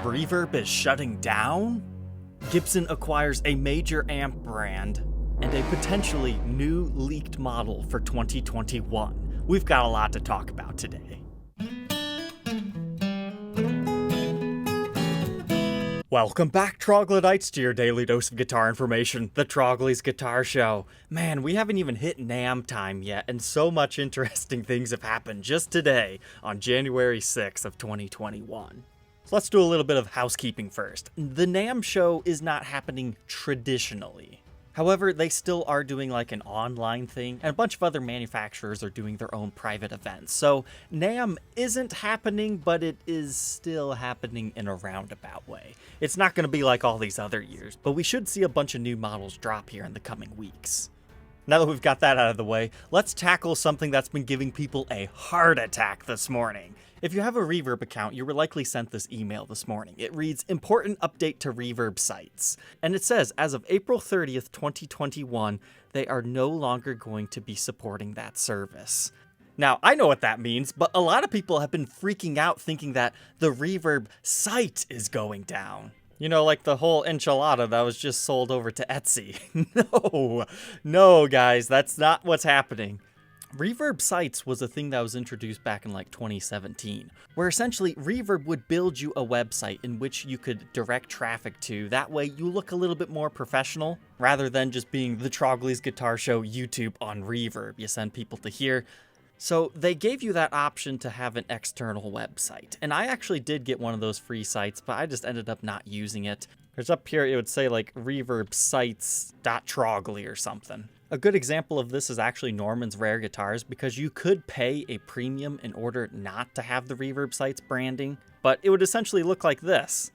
Reverb is shutting down? Gibson acquires a major amp brand and a potentially new leaked model for 2021. We've got a lot to talk about today. Welcome back, Troglodytes, to your daily dose of guitar information, the Trogly's Guitar Show. Man, we haven't even hit NAMM time yet, and so much interesting things have happened just today on January 6th of 2021. So let's do a little bit of housekeeping first. The NAMM show is not happening traditionally. However, they still are doing like an online thing, and a bunch of other manufacturers are doing their own private events. So NAMM isn't happening, but it is still happening in a roundabout way. It's not going to be like all these other years, but we should see a bunch of new models drop here in the coming weeks. Now that we've got that out of the way, let's tackle something that's been giving people a heart attack this morning. If you have a Reverb account, you were likely sent this email this morning. It reads, "Important update to Reverb Sites." And it says, as of April 30th, 2021, they are no longer going to be supporting that service. Now, I know what that means, but a lot of people have been freaking out thinking that the Reverb site is going down. You know, like the whole enchilada that was just sold over to Etsy. No, guys, that's not what's happening. Reverb Sites was a thing that was introduced back in like 2017, where essentially Reverb would build you a website in which you could direct traffic to. That way you look a little bit more professional, rather than just being the Trogly's Guitar Show YouTube on Reverb. You send people to here. So they gave you that option to have an external website. And I actually did get one of those free sites, but I just ended up not using it. There's up here, it would say like reverbsites.trogly or something. A good example of this is actually Norman's Rare Guitars, because you could pay a premium in order not to have the Reverb Sites branding, but it would essentially look like this.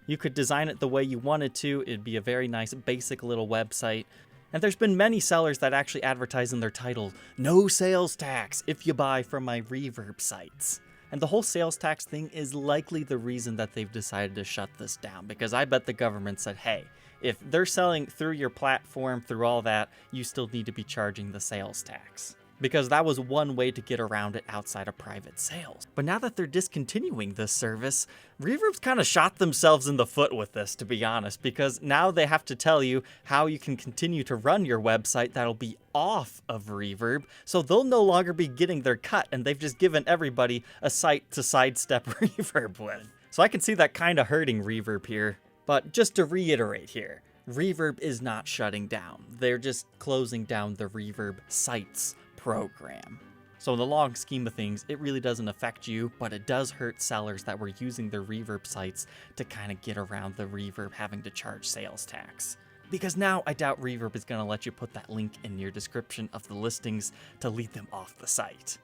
You could design it the way you wanted to. It'd be a very nice basic little website. And there's been many sellers that actually advertise in their title, "No sales tax if you buy from my Reverb Sites." And the whole sales tax thing is likely the reason that they've decided to shut this down, because I bet the government said, hey, if they're selling through your platform, through all that, you still need to be charging the sales tax. Because that was one way to get around it outside of private sales. But now that they're discontinuing this service, Reverb's kind of shot themselves in the foot with this, to be honest, because now they have to tell you how you can continue to run your website that'll be off of Reverb, so they'll no longer be getting their cut, and they've just given everybody a site to sidestep Reverb with. So I can see that kind of hurting Reverb here. But just to reiterate here, Reverb is not shutting down. They're just closing down the Reverb Sites program. So in the long scheme of things, it really doesn't affect you, but it does hurt sellers that were using their Reverb sites to kind of get around the Reverb having to charge sales tax. Because now I doubt Reverb is going to let you put that link in your description of the listings to lead them off the site.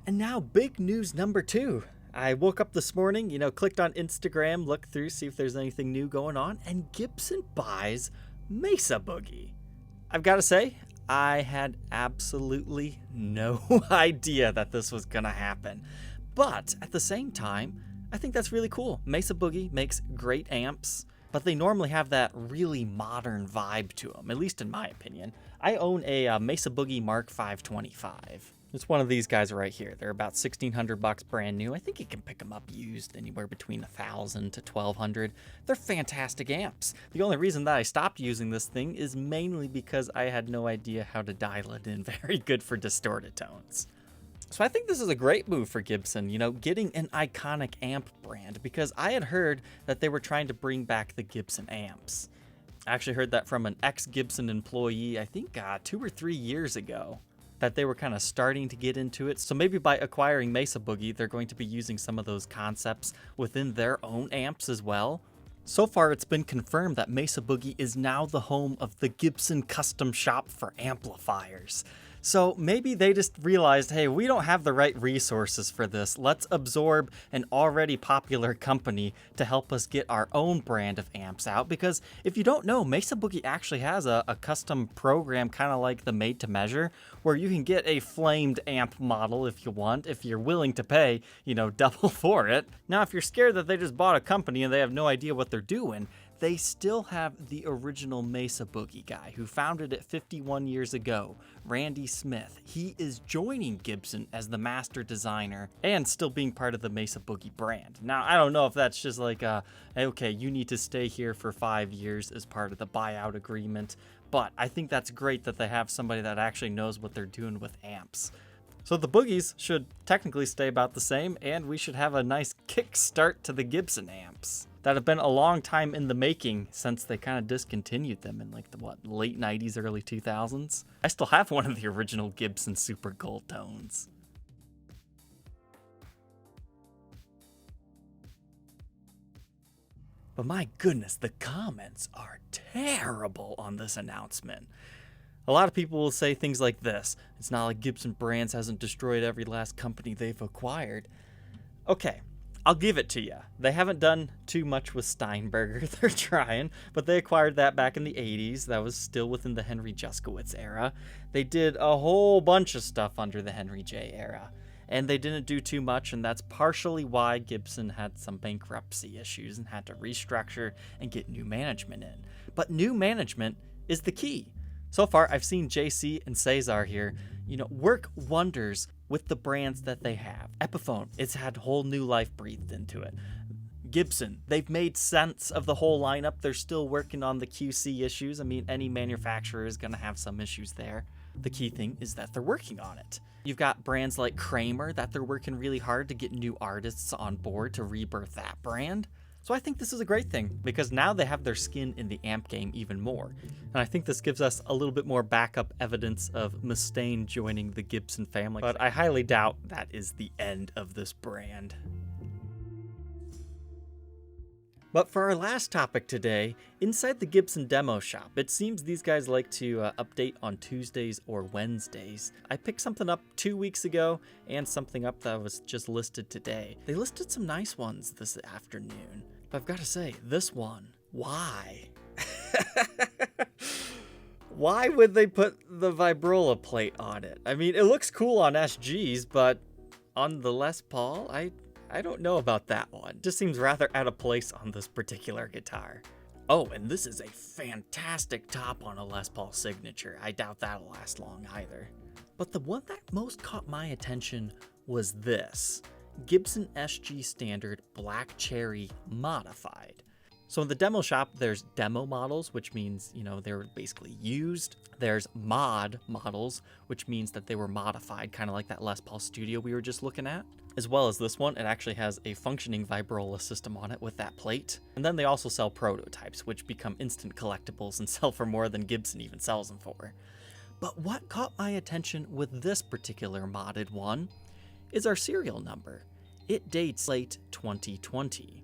And now big news number 2. I woke up this morning, clicked on Instagram, looked through, see if there's anything new going on, and Gibson buys Mesa Boogie. I've got to say, I had absolutely no idea that this was going to happen. But at the same time, I think that's really cool. Mesa Boogie makes great amps, but they normally have that really modern vibe to them, at least in my opinion. I own a Mesa Boogie Mark 525. It's one of these guys right here. They're about $1,600 brand new. I think you can pick them up used anywhere between $1,000 to $1,200. They're fantastic amps. The only reason that I stopped using this thing is mainly because I had no idea how to dial it in. Very good for distorted tones. So I think this is a great move for Gibson, getting an iconic amp brand, because I had heard that they were trying to bring back the Gibson amps. I actually heard that from an ex-Gibson employee, I think 2 or 3 years ago, that they were kind of starting to get into it. So maybe by acquiring Mesa Boogie, they're going to be using some of those concepts within their own amps as well. So far, it's been confirmed that Mesa Boogie is now the home of the Gibson Custom Shop for amplifiers. So maybe they just realized, hey, we don't have the right resources for this. Let's absorb an already popular company to help us get our own brand of amps out. Because if you don't know, Mesa Boogie actually has a custom program, kind of like the Made to Measure, where you can get a flamed amp model if you want, if you're willing to pay, double for it. Now, if you're scared that they just bought a company and they have no idea what they're doing, they still have the original Mesa Boogie guy who founded it 51 years ago, Randy Smith. He is joining Gibson as the master designer and still being part of the Mesa Boogie brand. Now, I don't know if that's just like okay, you need to stay here for 5 years as part of the buyout agreement, but I think that's great that they have somebody that actually knows what they're doing with amps. So the Boogies should technically stay about the same, and we should have a nice kickstart to the Gibson amps that have been a long time in the making since they kind of discontinued them in like the late 90s, early 2000s. I still have one of the original Gibson Super Gold Tones. But my goodness, the comments are terrible on this announcement. A lot of people will say things like this: it's not like Gibson Brands hasn't destroyed every last company they've acquired. Okay, I'll give it to you. They haven't done too much with Steinberger. They're trying, but they acquired that back in the 80s. That was still within the Henry Juskowitz era. They did a whole bunch of stuff under the Henry J era, and they didn't do too much, and that's partially why Gibson had some bankruptcy issues and had to restructure and get new management in. But new management is the key. So far, I've seen JC and Cesar here, work wonders with the brands that they have. Epiphone, it's had whole new life breathed into it. Gibson, they've made sense of the whole lineup. They're still working on the QC issues. I mean, any manufacturer is going to have some issues there. The key thing is that they're working on it. You've got brands like Kramer that they're working really hard to get new artists on board to rebirth that brand. So I think this is a great thing because now they have their skin in the amp game even more. And I think this gives us a little bit more backup evidence of Mustaine joining the Gibson family. But I highly doubt that is the end of this brand. But for our last topic today, inside the Gibson demo shop, it seems these guys like to update on Tuesdays or Wednesdays. I picked something up 2 weeks ago and something up that was just listed today. They listed some nice ones this afternoon, but I've got to say, this one, why? Why would they put the Vibrola plate on it? I mean, it looks cool on SGs, but on the Les Paul, I don't know about that one. Just seems rather out of place on this particular guitar. Oh, and this is a fantastic top on a Les Paul Signature. I doubt that'll last long either. But the one that most caught my attention was this: Gibson SG Standard Black Cherry Modified. So in the demo shop, there's demo models, which means, they were basically used. There's mod models, which means that they were modified, kind of like that Les Paul Studio we were just looking at. As well as this one, it actually has a functioning Vibrola system on it with that plate. And then they also sell prototypes, which become instant collectibles and sell for more than Gibson even sells them for. But what caught my attention with this particular modded one is our serial number. It dates late 2020.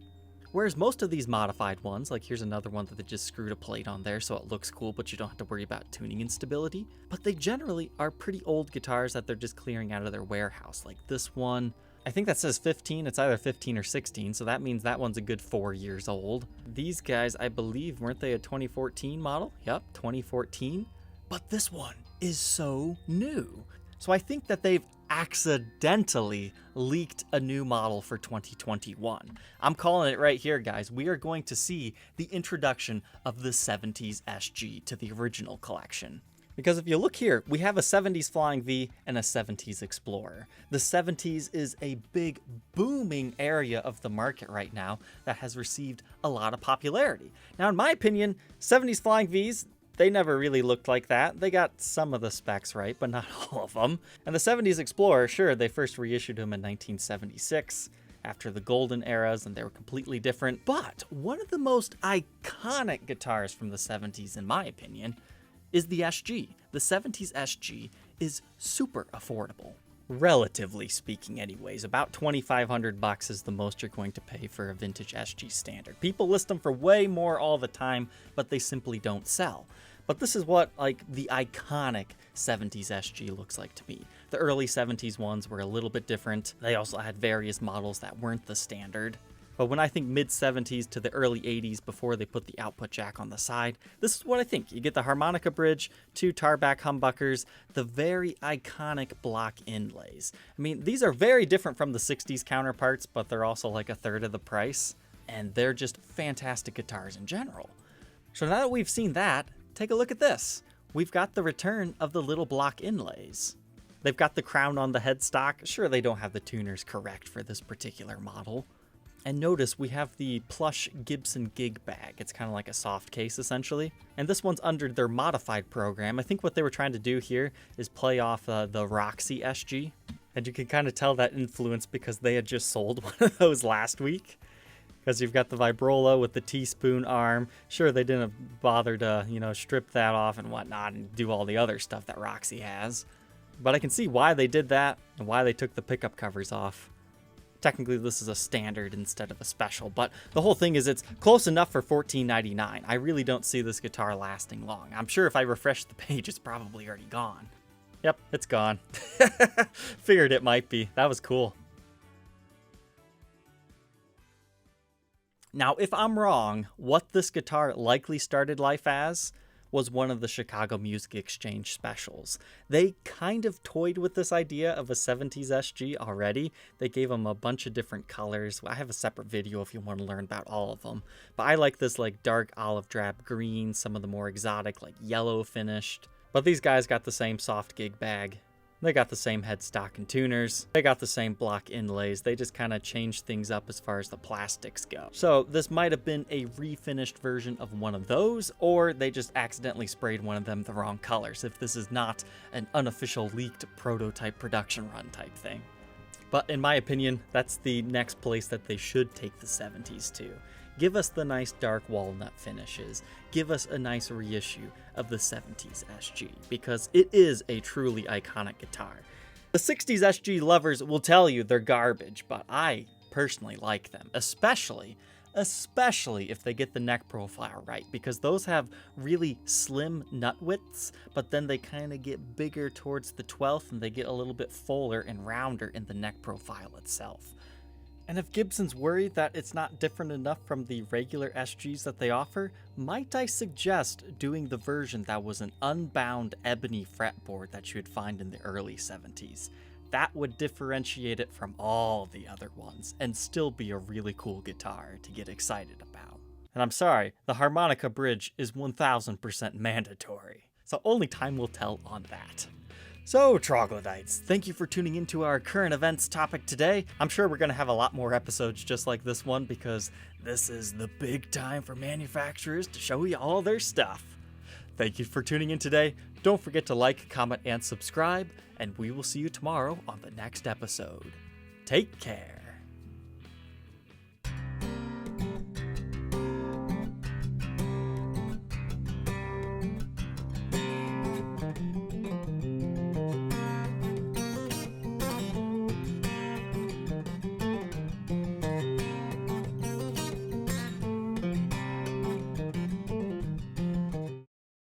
Whereas most of these modified ones, like here's another one that they just screwed a plate on there so it looks cool, but you don't have to worry about tuning instability. But they generally are pretty old guitars that they're just clearing out of their warehouse. Like this one, I think that says 15. It's either 15 or 16, so that means that one's a good 4 years old. These guys, I believe, weren't they a 2014 model? Yep, 2014. But this one is so new. So I think that they've accidentally leaked a new model for 2021. I'm calling it right here, guys. We are going to see the introduction of the 70s SG to the original collection. Because if you look here, we have a 70s Flying V and a 70s Explorer. The 70s is a big booming area of the market right now that has received a lot of popularity. Now, in my opinion, 70s Flying Vs, they never really looked like that. They got some of the specs right, but not all of them. And the 70s Explorer, sure, they first reissued them in 1976 after the golden eras, and they were completely different. But one of the most iconic guitars from the 70s, in my opinion, is the SG. The 70s SG is super affordable. Relatively speaking anyways, about $2,500 is the most you're going to pay for a vintage SG Standard. People list them for way more all the time, but they simply don't sell. But this is what the iconic 70s SG looks like to me. The early 70s ones were a little bit different. They also had various models that weren't the standard. But when I think mid-70s to the early 80s before they put the output jack on the side, this is what I think. You get the harmonica bridge, 2 tarback humbuckers, the very iconic block inlays. I mean, these are very different from the 60s counterparts, but they're also like a third of the price. and they're just fantastic guitars in general. So now that we've seen that, take a look at this. We've got the return of the little block inlays. They've got the crown on the headstock. Sure, they don't have the tuners correct for this particular model. And notice we have the plush Gibson gig bag. It's kind of like a soft case essentially. And this one's under their modified program. I think what they were trying to do here is play off the Roxy SG. And you can kind of tell that influence because they had just sold one of those last week. Because you've got the Vibrola with the teaspoon arm. Sure, they didn't bother to, strip that off and whatnot and do all the other stuff that Roxy has. But I can see why they did that and why they took the pickup covers off. Technically, this is a standard instead of a special, but the whole thing is it's close enough for $14.99. I really don't see this guitar lasting long. I'm sure if I refresh the page, it's probably already gone. Yep, it's gone. Figured it might be. That was cool. Now, if I'm wrong, what this guitar likely started life as was one of the Chicago Music Exchange specials. They kind of toyed with this idea of a 70s SG already. They gave them a bunch of different colors. I have a separate video if you want to learn about all of them. But I like this like dark olive drab green, some of the more exotic like yellow finished. But these guys got the same soft gig bag. They got the same headstock and tuners. They got the same block inlays. They just kind of changed things up as far as the plastics go. So this might have been a refinished version of one of those, or they just accidentally sprayed one of them the wrong colors if this is not an unofficial leaked prototype production run type thing. But in my opinion, that's the next place that they should take the 70s to. Give us the nice dark walnut finishes. Give us a nice reissue of the 70s SG, because it is a truly iconic guitar. The 60s SG lovers will tell you they're garbage, but I personally like them, especially if they get the neck profile right, because those have really slim nut widths, but then they kind of get bigger towards the 12th and they get a little bit fuller and rounder in the neck profile itself. And if Gibson's worried that it's not different enough from the regular SGs that they offer, might I suggest doing the version that was an unbound ebony fretboard that you would find in the early 70s. That would differentiate it from all the other ones and still be a really cool guitar to get excited about. And I'm sorry, the harmonica bridge is 1000% mandatory, so only time will tell on that. So, Troglodytes, thank you for tuning into our current events topic today. I'm sure we're going to have a lot more episodes just like this one because this is the big time for manufacturers to show you all their stuff. Thank you for tuning in today. Don't forget to like, comment, and subscribe, and we will see you tomorrow on the next episode. Take care.